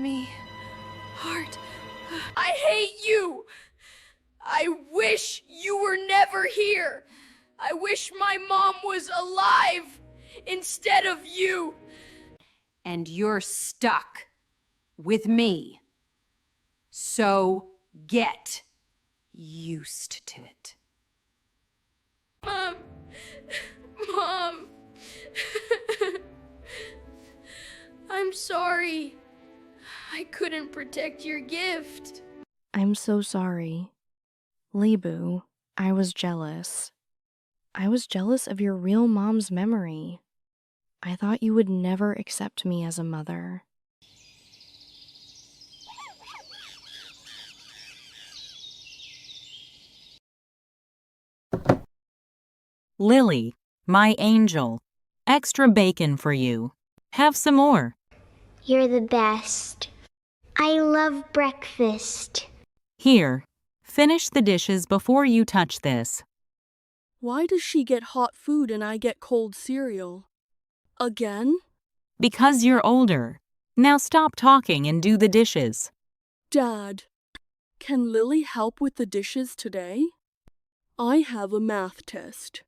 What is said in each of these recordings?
me, heart. I hate you! I wish you were never here! I wish my mom was alive instead of you! And you're stuck with me. So get used to it. Mom! Mom! I'm sorry. I couldn't protect your gift. I'm so sorry. LiBu, I was jealous. I was jealous of your real mom's memory. I thought you would never accept me as a mother. Lily, my angel, extra bacon for you. Have some more. You're the best. I love breakfast. Here, finish the dishes before you touch this. Why does she get hot food and I get cold cereal? Again? Because you're older. Now stop talking and do the dishes. Dad, can Lily help with the dishes today? I have a math test.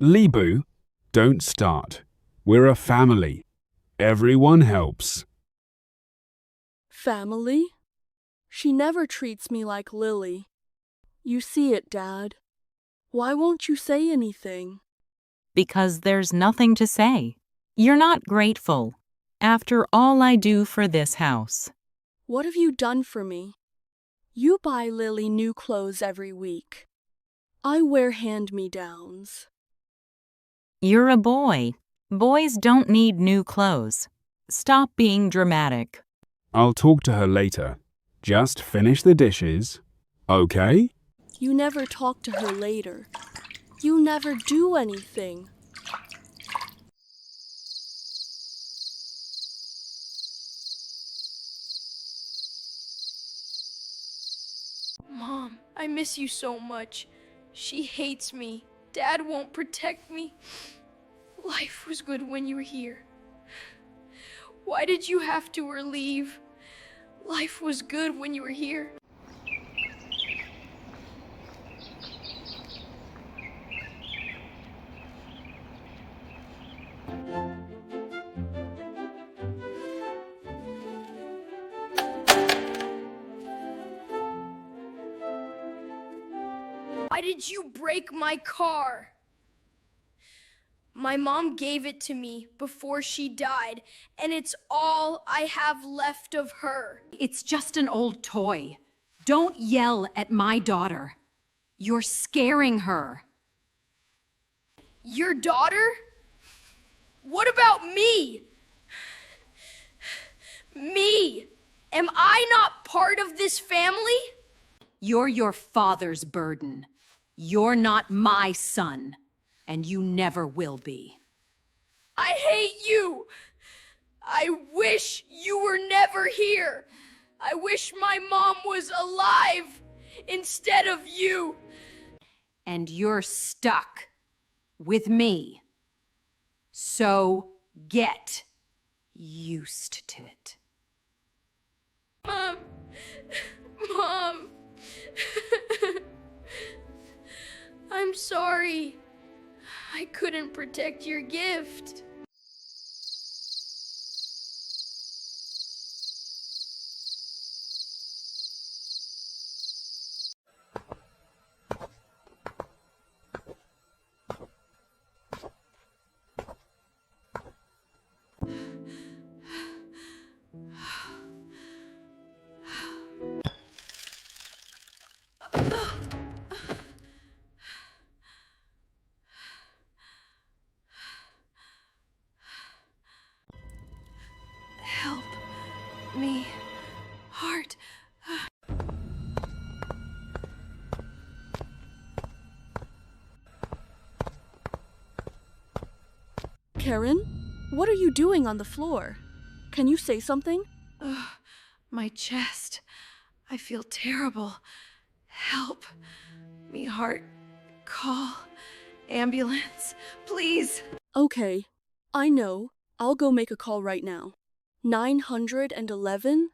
LiBu, don't start. We're a family. Everyone helps. Family? She never treats me like Lily. You see it, Dad. Why won't you say anything? Because there's nothing to say. You're not grateful. After all I do for this house. What have you done for me? You buy Lily new clothes every week. I wear hand-me-downs. You're a boy. Boys don't need new clothes. Stop being dramatic. I'll talk to her later. Just finish the dishes, okay? You never talk to her later. You never do anything. Mom, I miss you so much. She hates me. Dad won't protect me. Life was good when you were here. Why did you have to or leave? Life was good when you were here. Why did you break my car? My mom gave it to me before she died, and it's all I have left of her. It's just an old toy. Don't yell at my daughter. You're scaring her. Your daughter? What about me? Me? Am I not part of this family? You're your father's burden. You're not my son, and you never will be. I hate you. I wish you were never here. I wish my mom was alive instead of you. And you're stuck with me. So get used to it. Mom. Mom. I'm sorry. I couldn't protect your gift. Help me, heart. Karen, what are you doing on the floor? Can you say something? My chest. I feel terrible. Help me, heart. Call ambulance, please. Okay, I know. I'll go make a call right now. 911?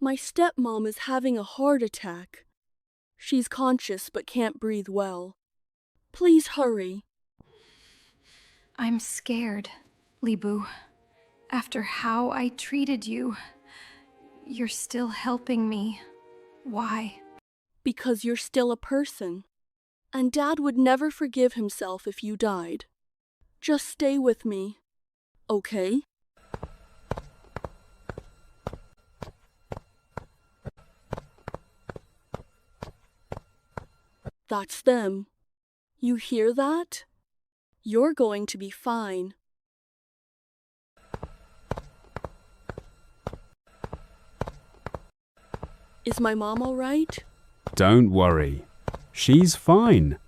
My stepmom is having a heart attack. She's conscious but can't breathe well. Please hurry. I'm scared, LiBu. After how I treated you, you're still helping me. Why? Because you're still a person. And Dad would never forgive himself if you died. Just stay with me, okay? That's them. You hear that? You're going to be fine. Is my mom all right? Don't worry. She's fine.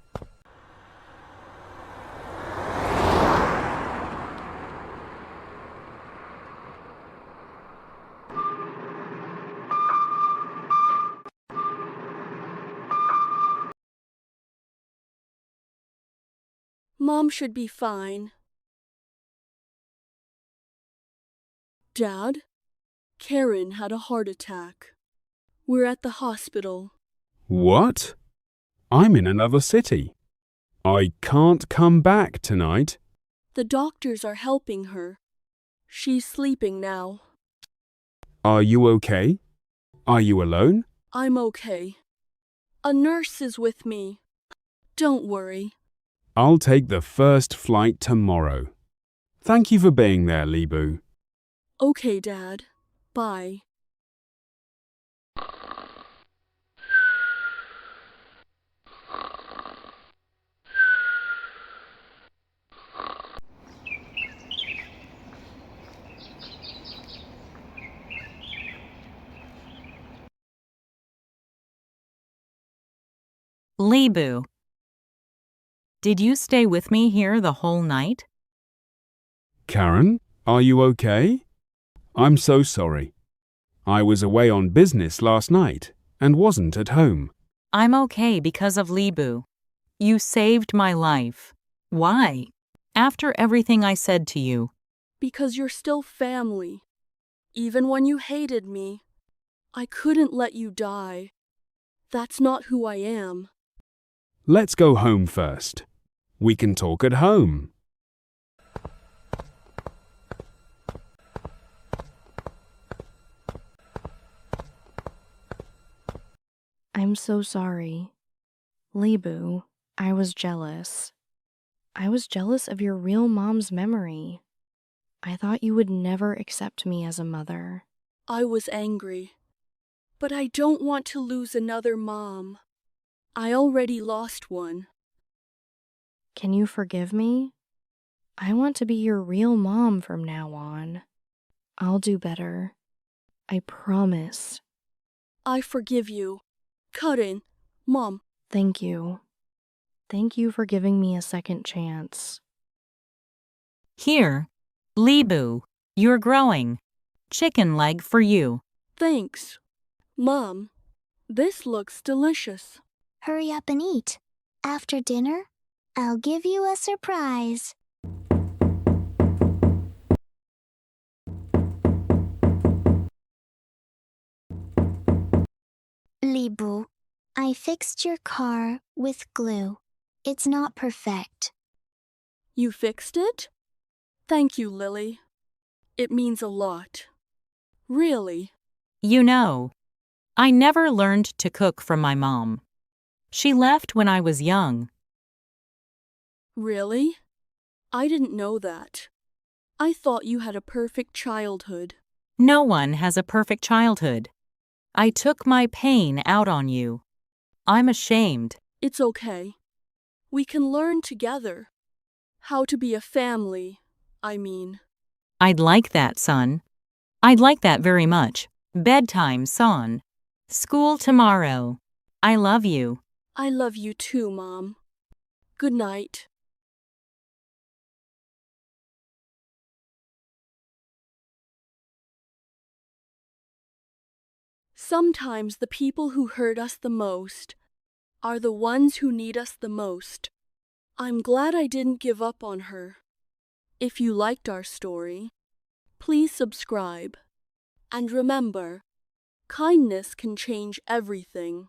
Mom should be fine. Dad, Karen had a heart attack. We're at the hospital. What? I'm in another city. I can't come back tonight. The doctors are helping her. She's sleeping now. Are you okay? Are you alone? I'm okay. A nurse is with me. Don't worry. I'll take the first flight tomorrow. Thank you for being there, LiBu. Okay, Dad. Bye. LiBu, did you stay with me here the whole night? Karen, are you okay? I'm so sorry. I was away on business last night and wasn't at home. I'm okay because of LiBu. You saved my life. Why? After everything I said to you. Because you're still family. Even when you hated me, I couldn't let you die. That's not who I am. Let's go home first. We can talk at home. I'm so sorry. LiBu, I was jealous. I was jealous of your real mom's memory. I thought you would never accept me as a mother. I was angry. But I don't want to lose another mom. I already lost one. Can you forgive me? I want to be your real mom from now on. I'll do better. I promise. I forgive you. Karen, Mom. Thank you. Thank you for giving me a second chance. Here, LiBu, you're growing. Chicken leg for you. Thanks. Mom, this looks delicious. Hurry up and eat. After dinner, I'll give you a surprise. LiBu, I fixed your car with glue. It's not perfect. You fixed it? Thank you, Lily. It means a lot. Really. You know, I never learned to cook from my mom. She left when I was young. Really? I didn't know that. I thought you had a perfect childhood. No one has a perfect childhood. I took my pain out on you. I'm ashamed. It's okay. We can learn together. How to be a family, I mean. I'd like that, son. I'd like that very much. Bedtime, son. School tomorrow. I love you. I love you too, Mom. Good night. Sometimes the people who hurt us the most are the ones who need us the most. I'm glad I didn't give up on her. If you liked our story, please subscribe. And remember, Kindness can change everything.